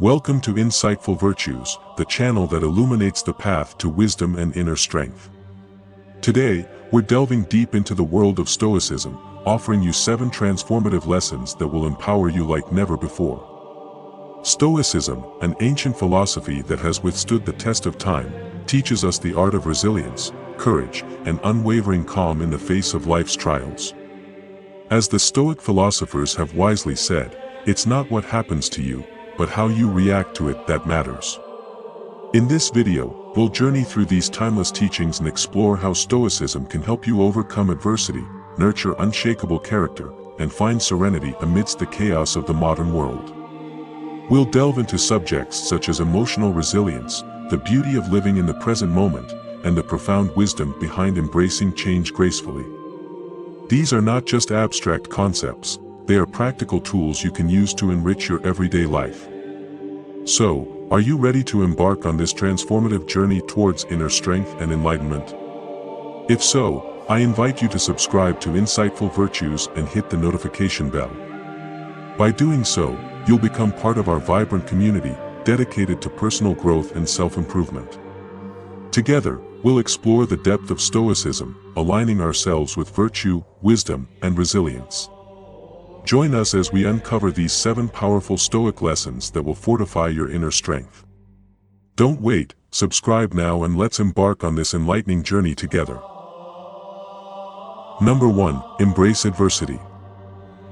Welcome to Insightful Virtues, the channel that illuminates the path to wisdom and inner strength. Today, we're delving deep into the world of Stoicism, offering you 7 transformative lessons that will empower you like never before. Stoicism, an ancient philosophy that has withstood the test of time, teaches us the art of resilience, courage, and unwavering calm in the face of life's trials. As the Stoic philosophers have wisely said, it's not what happens to you, but how you react to it that matters. In this video, we'll journey through these timeless teachings and explore how Stoicism can help you overcome adversity, nurture unshakable character, and find serenity amidst the chaos of the modern world. We'll delve into subjects such as emotional resilience, the beauty of living in the present moment, and the profound wisdom behind embracing change gracefully. These are not just abstract concepts, they are practical tools you can use to enrich your everyday life. So, are you ready to embark on this transformative journey towards inner strength and enlightenment? If so, I invite you to subscribe to Insightful Virtues and hit the notification bell. By doing so, you'll become part of our vibrant community, dedicated to personal growth and self-improvement. Together, we'll explore the depth of Stoicism, aligning ourselves with virtue, wisdom, and resilience. Join us as we uncover these 7 powerful Stoic lessons that will fortify your inner strength. Don't wait, subscribe now and let's embark on this enlightening journey together. Number 1. Embrace adversity.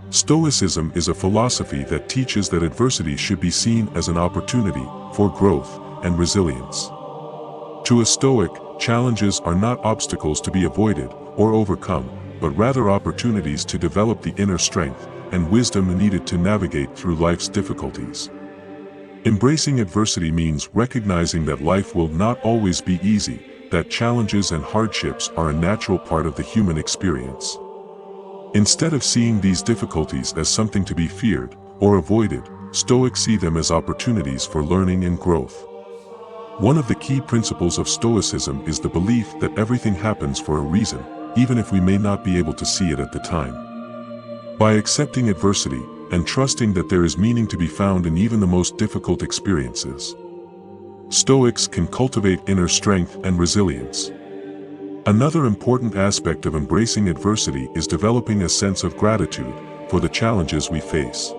Stoicism is a philosophy that teaches that adversity should be seen as an opportunity for growth and resilience. To a Stoic, challenges are not obstacles to be avoided or overcome, but rather opportunities to develop the inner strength and wisdom needed to navigate through life's difficulties. Embracing adversity means recognizing that life will not always be easy, that challenges and hardships are a natural part of the human experience. Instead of seeing these difficulties as something to be feared or avoided, Stoics see them as opportunities for learning and growth. One of the key principles of Stoicism is the belief that everything happens for a reason, even if we may not be able to see it at the time. By accepting adversity and trusting that there is meaning to be found in even the most difficult experiences, Stoics can cultivate inner strength and resilience. Another important aspect of embracing adversity is developing a sense of gratitude for the challenges we face.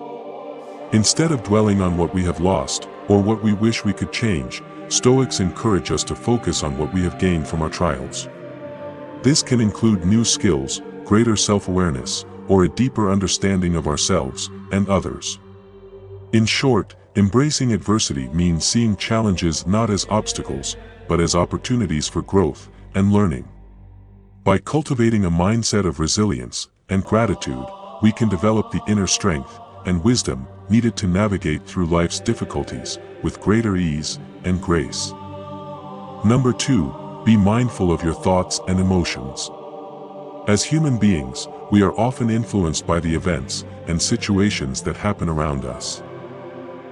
Instead of dwelling on what we have lost or what we wish we could change, Stoics encourage us to focus on what we have gained from our trials. This can include new skills, greater self-awareness, or a deeper understanding of ourselves and others. In short, embracing adversity means seeing challenges not as obstacles, but as opportunities for growth and learning. By cultivating a mindset of resilience and gratitude, we can develop the inner strength and wisdom needed to navigate through life's difficulties with greater ease and grace. Number 2. Be mindful of your thoughts and emotions. As human beings, we are often influenced by the events and situations that happen around us.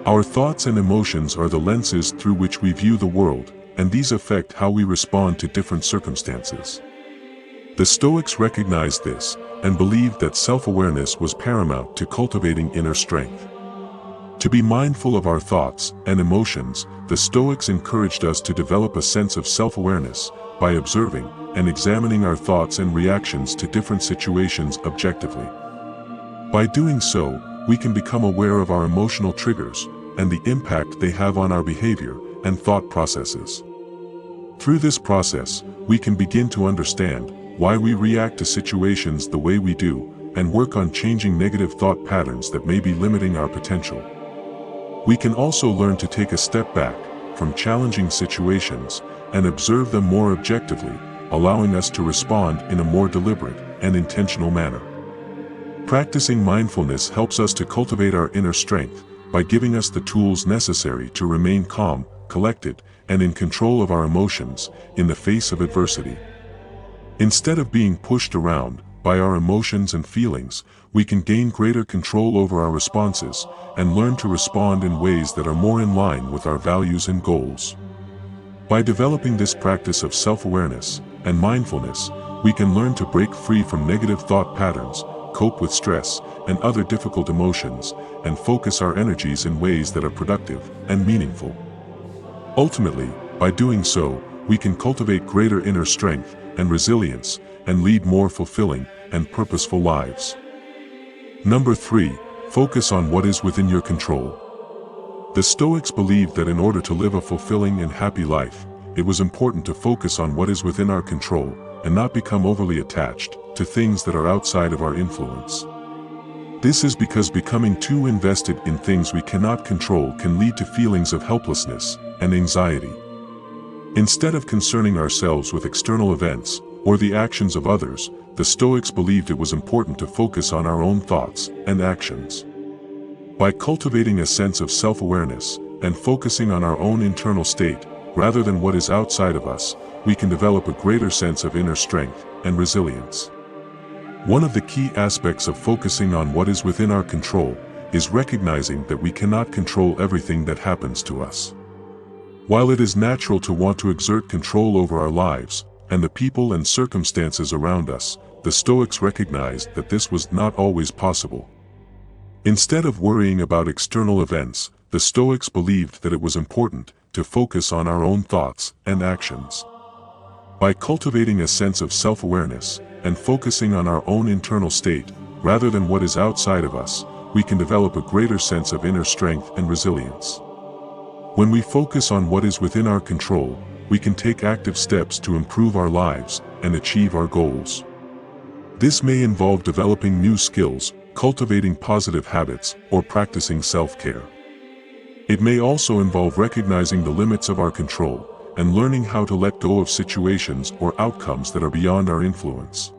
Our thoughts and emotions are the lenses through which we view the world, and these affect how we respond to different circumstances. The Stoics recognized this and believed that self-awareness was paramount to cultivating inner strength. To be mindful of our thoughts and emotions, the Stoics encouraged us to develop a sense of self-awareness by observing and examining our thoughts and reactions to different situations objectively. By doing so, we can become aware of our emotional triggers and the impact they have on our behavior and thought processes. Through this process, we can begin to understand why we react to situations the way we do and work on changing negative thought patterns that may be limiting our potential. We can also learn to take a step back from challenging situations and observe them more objectively, allowing us to respond in a more deliberate and intentional manner. Practicing mindfulness helps us to cultivate our inner strength by giving us the tools necessary to remain calm, collected, and in control of our emotions in the face of adversity. Instead of being pushed around by our emotions and feelings, we can gain greater control over our responses and learn to respond in ways that are more in line with our values and goals. By developing this practice of self-awareness and mindfulness, we can learn to break free from negative thought patterns, cope with stress and other difficult emotions, and focus our energies in ways that are productive and meaningful. Ultimately, by doing so, we can cultivate greater inner strength and resilience and lead more fulfilling and purposeful lives. Number 3. Focus on what is within your control. The Stoics believed that in order to live a fulfilling and happy life, it was important to focus on what is within our control and not become overly attached to things that are outside of our influence. This is because becoming too invested in things we cannot control can lead to feelings of helplessness and anxiety. Instead of concerning ourselves with external events or the actions of others, the Stoics believed it was important to focus on our own thoughts and actions. By cultivating a sense of self-awareness and focusing on our own internal state, rather than what is outside of us, we can develop a greater sense of inner strength and resilience. One of the key aspects of focusing on what is within our control is recognizing that we cannot control everything that happens to us. While it is natural to want to exert control over our lives and the people and circumstances around us, the Stoics recognized that this was not always possible. Instead of worrying about external events, the Stoics believed that it was important to focus on our own thoughts and actions. By cultivating a sense of self-awareness and focusing on our own internal state, rather than what is outside of us, we can develop a greater sense of inner strength and resilience. When we focus on what is within our control, we can take active steps to improve our lives and achieve our goals. This may involve developing new skills, cultivating positive habits, or practicing self-care. It may also involve recognizing the limits of our control and learning how to let go of situations or outcomes that are beyond our influence.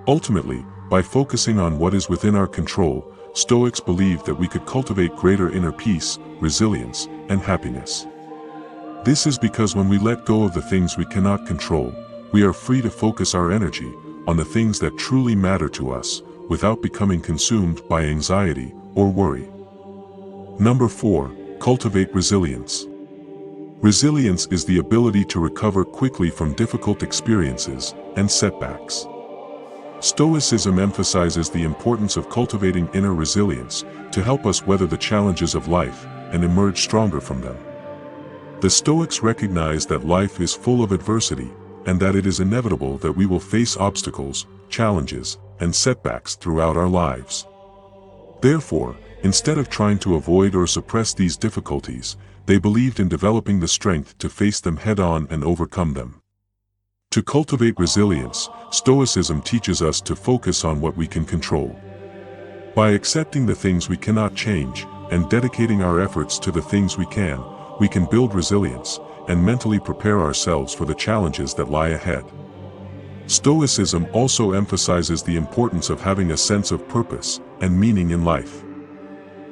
Ultimately, by focusing on what is within our control, Stoics believe that we could cultivate greater inner peace, resilience, and happiness. This is because when we let go of the things we cannot control, we are free to focus our energy on the things that truly matter to us, without becoming consumed by anxiety or worry. Number 4. Cultivate resilience. Resilience is the ability to recover quickly from difficult experiences and setbacks. Stoicism emphasizes the importance of cultivating inner resilience to help us weather the challenges of life and emerge stronger from them. The Stoics recognize that life is full of adversity and that it is inevitable that we will face obstacles, challenges, and setbacks throughout our lives. Therefore, instead of trying to avoid or suppress these difficulties, they believed in developing the strength to face them head-on and overcome them. To cultivate resilience, Stoicism teaches us to focus on what we can control. By accepting the things we cannot change and dedicating our efforts to the things we can build resilience and mentally prepare ourselves for the challenges that lie ahead. Stoicism also emphasizes the importance of having a sense of purpose and meaning in life.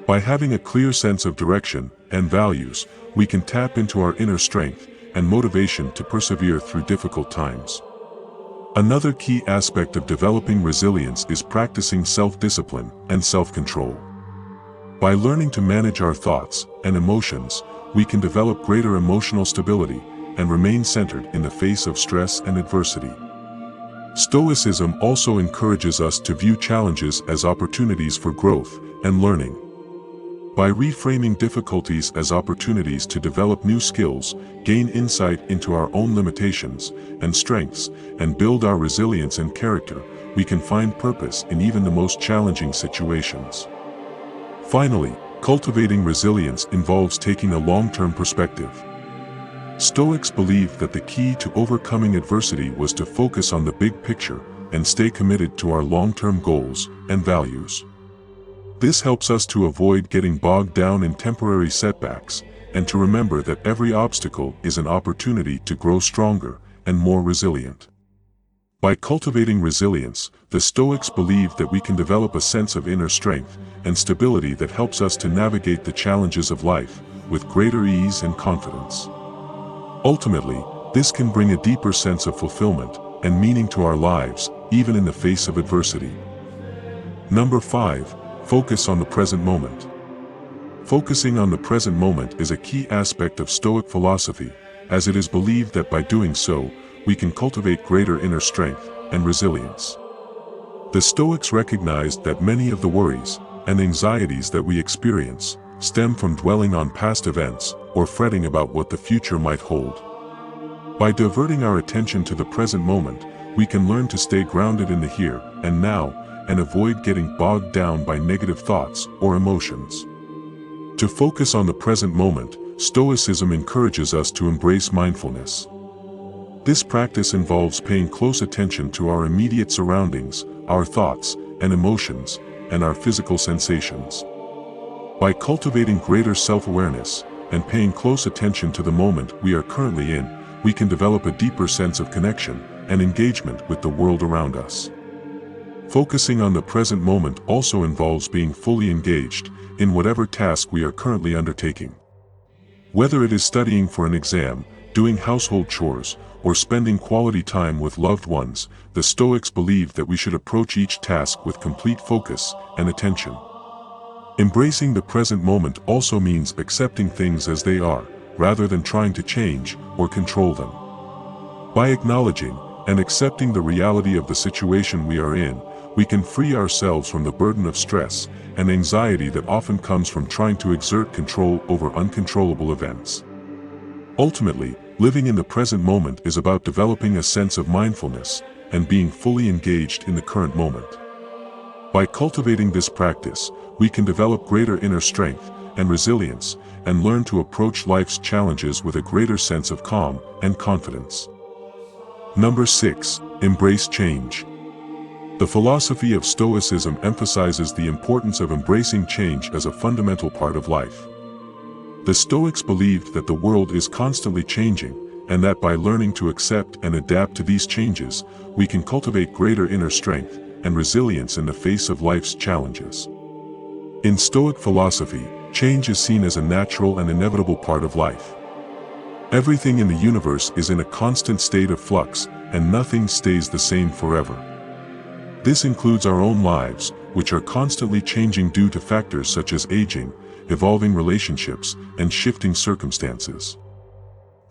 By having a clear sense of direction and values, we can tap into our inner strength and motivation to persevere through difficult times. Another key aspect of developing resilience is practicing self-discipline and self-control. By learning to manage our thoughts and emotions, we can develop greater emotional stability and remain centered in the face of stress and adversity. Stoicism also encourages us to view challenges as opportunities for growth and learning. By reframing difficulties as opportunities to develop new skills, gain insight into our own limitations and strengths, and build our resilience and character, we can find purpose in even the most challenging situations. Finally, cultivating resilience involves taking a long-term perspective. Stoics believed that the key to overcoming adversity was to focus on the big picture and stay committed to our long-term goals and values. This helps us to avoid getting bogged down in temporary setbacks and to remember that every obstacle is an opportunity to grow stronger and more resilient. By cultivating resilience, the Stoics believe that we can develop a sense of inner strength and stability that helps us to navigate the challenges of life with greater ease and confidence. Ultimately, this can bring a deeper sense of fulfillment and meaning to our lives, even in the face of adversity. Number 5. Focus on the present moment. Focusing on the present moment is a key aspect of Stoic philosophy, as it is believed that by doing so, we can cultivate greater inner strength and resilience. The Stoics recognized that many of the worries and anxieties that we experience stem from dwelling on past events or fretting about what the future might hold. By diverting our attention to the present moment, we can learn to stay grounded in the here and now and avoid getting bogged down by negative thoughts or emotions. To focus on the present moment, Stoicism encourages us to embrace mindfulness. This practice involves paying close attention to our immediate surroundings, our thoughts and emotions, and our physical sensations. By cultivating greater self-awareness and paying close attention to the moment we are currently in, we can develop a deeper sense of connection and engagement with the world around us. Focusing on the present moment also involves being fully engaged in whatever task we are currently undertaking. Whether it is studying for an exam, doing household chores, or spending quality time with loved ones, the Stoics believed that we should approach each task with complete focus and attention. Embracing the present moment also means accepting things as they are, rather than trying to change or control them. By acknowledging and accepting the reality of the situation we are in, we can free ourselves from the burden of stress and anxiety that often comes from trying to exert control over uncontrollable events. Ultimately, living in the present moment is about developing a sense of mindfulness and being fully engaged in the current moment. By cultivating this practice, we can develop greater inner strength and resilience and learn to approach life's challenges with a greater sense of calm and confidence. Number 6. Embrace change. The philosophy of Stoicism emphasizes the importance of embracing change as a fundamental part of life. The Stoics believed that the world is constantly changing, and that by learning to accept and adapt to these changes, we can cultivate greater inner strength and resilience in the face of life's challenges. In Stoic philosophy, change is seen as a natural and inevitable part of life. Everything in the universe is in a constant state of flux, and nothing stays the same forever. This includes our own lives, which are constantly changing due to factors such as aging, evolving relationships, and shifting circumstances.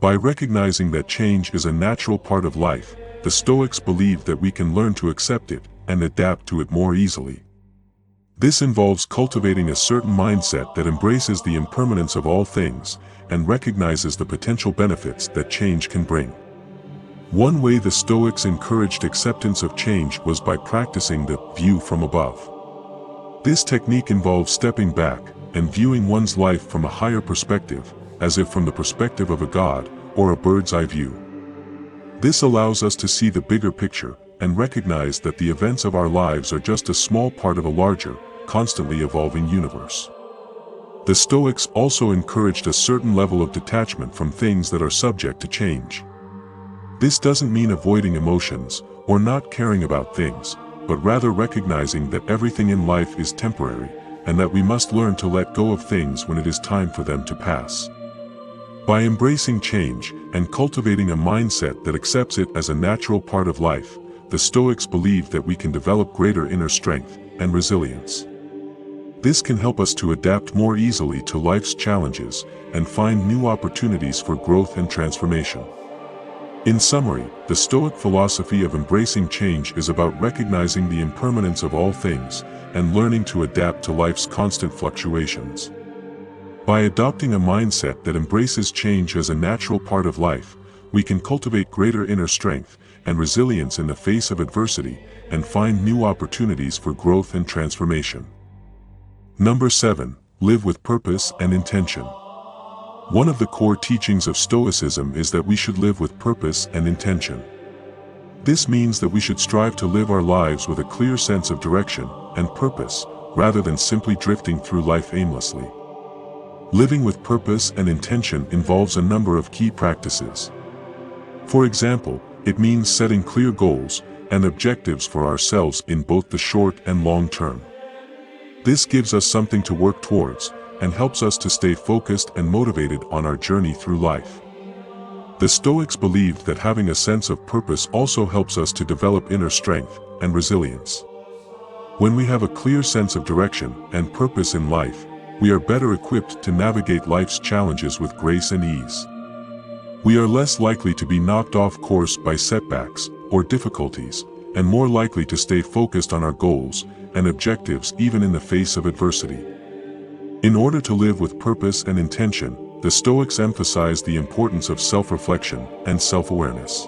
By recognizing that change is a natural part of life, the Stoics believe that we can learn to accept it and adapt to it more easily. This involves cultivating a certain mindset that embraces the impermanence of all things and recognizes the potential benefits that change can bring. One way the Stoics encouraged acceptance of change was by practicing the view from above. This technique involves stepping back and viewing one's life from a higher perspective, as if from the perspective of a god or a bird's-eye view. This allows us to see the bigger picture and recognize that the events of our lives are just a small part of a larger, constantly evolving universe. The Stoics also encouraged a certain level of detachment from things that are subject to change. This doesn't mean avoiding emotions or not caring about things, but rather recognizing that everything in life is temporary and that we must learn to let go of things when it is time for them to pass. By embracing change and cultivating a mindset that accepts it as a natural part of life, the Stoics believe that we can develop greater inner strength and resilience. This can help us to adapt more easily to life's challenges and find new opportunities for growth and transformation. In summary, the Stoic philosophy of embracing change is about recognizing the impermanence of all things and learning to adapt to life's constant fluctuations. By adopting a mindset that embraces change as a natural part of life, we can cultivate greater inner strength and resilience in the face of adversity and find new opportunities for growth and transformation. Number 7. Live with purpose and intention. One of the core teachings of Stoicism is that we should live with purpose and intention. This means that we should strive to live our lives with a clear sense of direction and purpose, rather than simply drifting through life aimlessly. Living with purpose and intention involves a number of key practices. For example, it means setting clear goals and objectives for ourselves in both the short and long term. This gives us something to work towards and helps us to stay focused and motivated on our journey through life. The Stoics believed that having a sense of purpose also helps us to develop inner strength and resilience. When we have a clear sense of direction and purpose in life, we are better equipped to navigate life's challenges with grace and ease. We are less likely to be knocked off course by setbacks or difficulties, and more likely to stay focused on our goals and objectives even in the face of adversity. In order to live with purpose and intention, the Stoics emphasize the importance of self-reflection and self-awareness.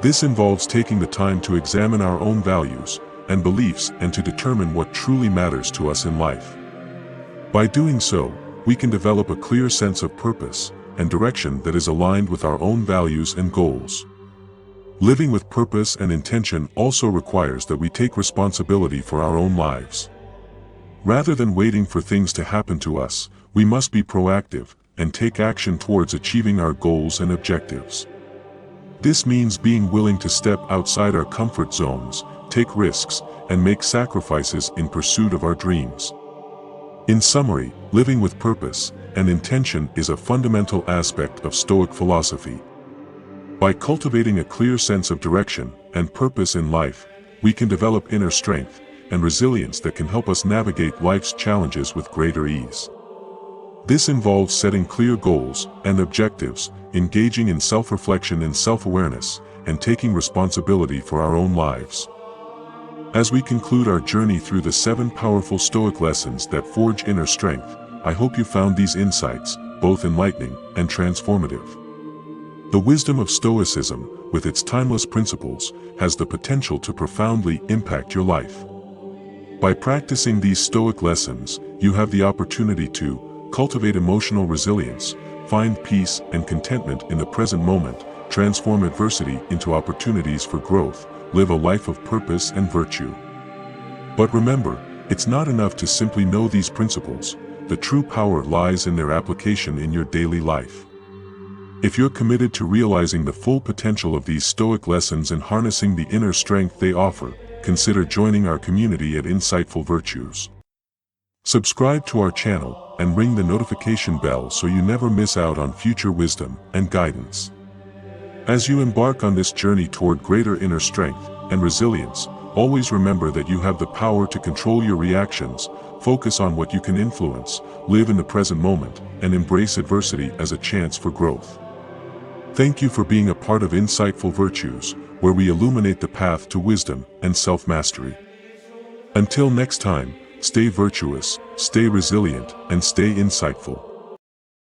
This involves taking the time to examine our own values and beliefs and to determine what truly matters to us in life. By doing so, we can develop a clear sense of purpose and direction that is aligned with our own values and goals. Living with purpose and intention also requires that we take responsibility for our own lives. Rather than waiting for things to happen to us, we must be proactive and take action towards achieving our goals and objectives. This means being willing to step outside our comfort zones, take risks, and make sacrifices in pursuit of our dreams. In summary, living with purpose and intention is a fundamental aspect of Stoic philosophy. By cultivating a clear sense of direction and purpose in life, we can develop inner strength and resilience that can help us navigate life's challenges with greater ease. This involves setting clear goals and objectives, engaging in self-reflection and self-awareness, and taking responsibility for our own lives. As we conclude our journey through the 7 powerful Stoic lessons that forge inner strength, I hope you found these insights both enlightening and transformative. The wisdom of Stoicism, with its timeless principles, has the potential to profoundly impact your life. By practicing these Stoic lessons, you have the opportunity to cultivate emotional resilience, find peace and contentment in the present moment, transform adversity into opportunities for growth, live a life of purpose and virtue. But remember, it's not enough to simply know these principles. The true power lies in their application in your daily life. If you're committed to realizing the full potential of these Stoic lessons and harnessing the inner strength they offer, consider joining our community at Insightful Virtues. Subscribe to our channel and ring the notification bell so you never miss out on future wisdom and guidance. As you embark on this journey toward greater inner strength and resilience, always remember that you have the power to control your reactions, focus on what you can influence, live in the present moment, and embrace adversity as a chance for growth. Thank you for being a part of Insightful Virtues, where we illuminate the path to wisdom and self-mastery. Until next time, stay virtuous, stay resilient, and stay insightful.